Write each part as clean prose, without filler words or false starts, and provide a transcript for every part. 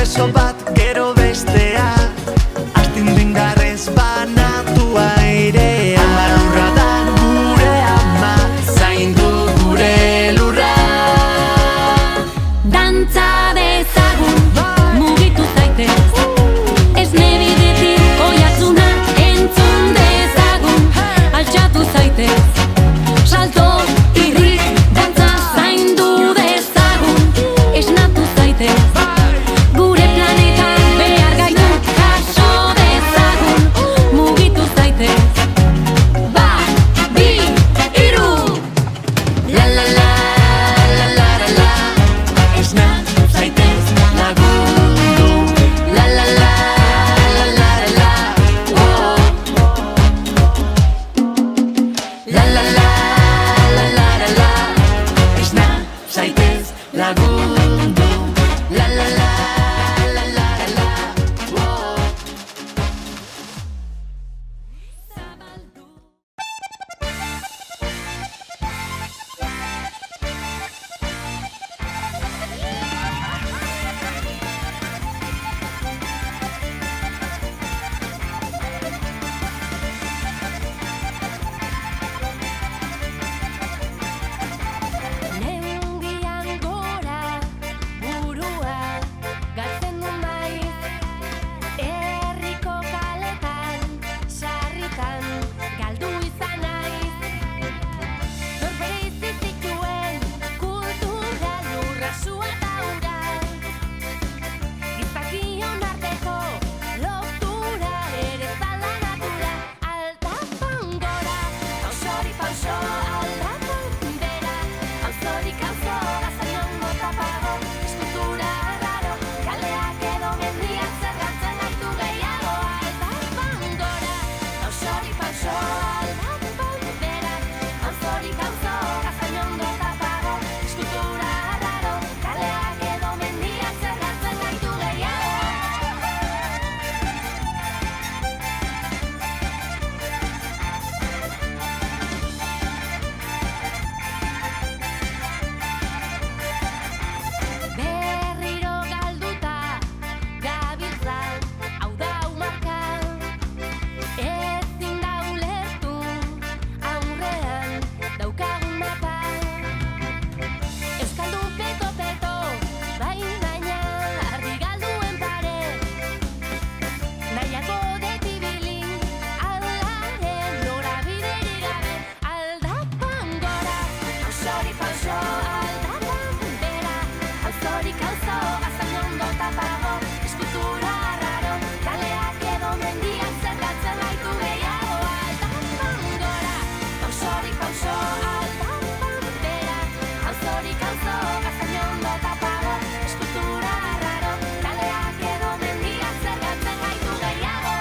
beso bat gero bestea, astinduingarrez banatu airea. Ama lurra da gure ama, zaindu gure lurra. Dantza dezagun, mugitu zaitez, esne bidetik oihartzuna entzun dezagun, altxatu zaitez, salto irri, dantza zaindu dezagun, esnatu zaitez, gure planetan behar gaitu jaso dezagun, mugitu zaitez. Bat, bi, hiru! La la la, la la la la, esnatu zaitez lagundu. La la la, la la la la, oh. La la la, la la la la, esnatu zaitez lagundu. La la la, la la la la, oh. Neungian gora, burua, galtzen duen maiz, herriko kaletan, sarritan, galdu izan naiz. Norbere izi zituen, kultura, lurra, sua eta ura. Gizakion arteko, lotura, ere zala natura, aldapan gora, pausori pauso, aldapan bera, auzorik auzo, gaztainongo tapago, eskultura raro, kaleak edo mendiak zerratzen gaitu gehiago, aldapan gora, pausori pauso, aldapan bera, auzorik auzo, gaztainongo tapago, eskultura raro, kaleak edo mendiak zerratzen gaitu gehiago. Berriro galduta gabiltza, hau da umarka, ezin da ulertu, aurrean daukagun mapa. Euskaldun peto, baina argi galduen pare, nahiako detibili, aldaren norabiderik gabe, aldapan gora, pausori pauso, aldapan bera, auzorik auzo, gaztainondo tapago, eskultura raro, kaleak edo mendiak zerratzen gaitu gehiago, aldapan gora, pausorik pauso, aldapan bera, auzorik auzo, gaztainondo tapago, eskultura raro, kaleak edo mendiak zerratzen gaitu gehiago.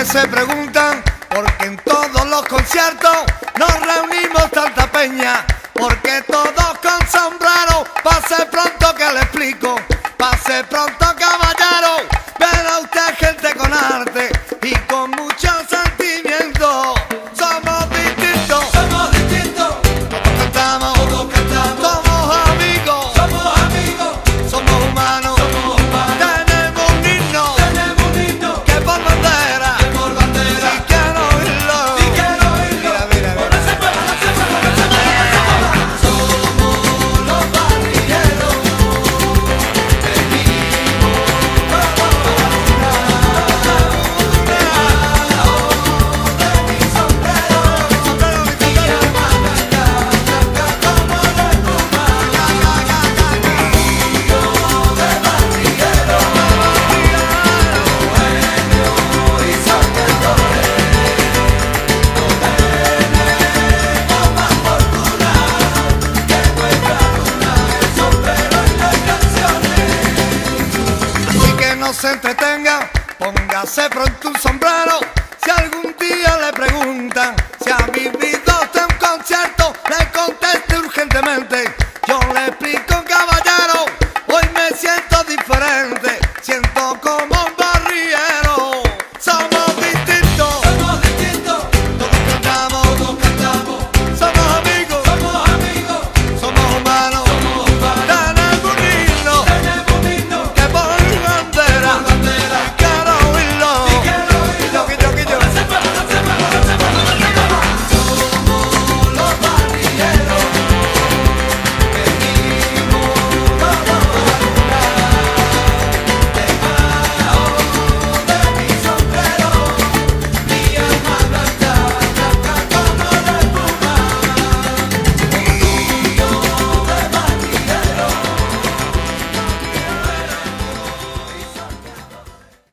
Se preguntan por qué en todos los conciertos nos reunimos tanta peña, porque todos con sombrero, pase pronto que le explico. Pase pronto, caballero, verá usted gente con arte y con mucho sentimiento. Somos distintos, todos cantamos, somos amigos, somos humanos, tenemos un himno que por bandera, si quiero oírlo, mira, mira, mira. No se entretenga, póngase pronto un sombrero. Si algún día le preguntan si ha vivido usted un concierto, le conteste urgentemente. Yo le explico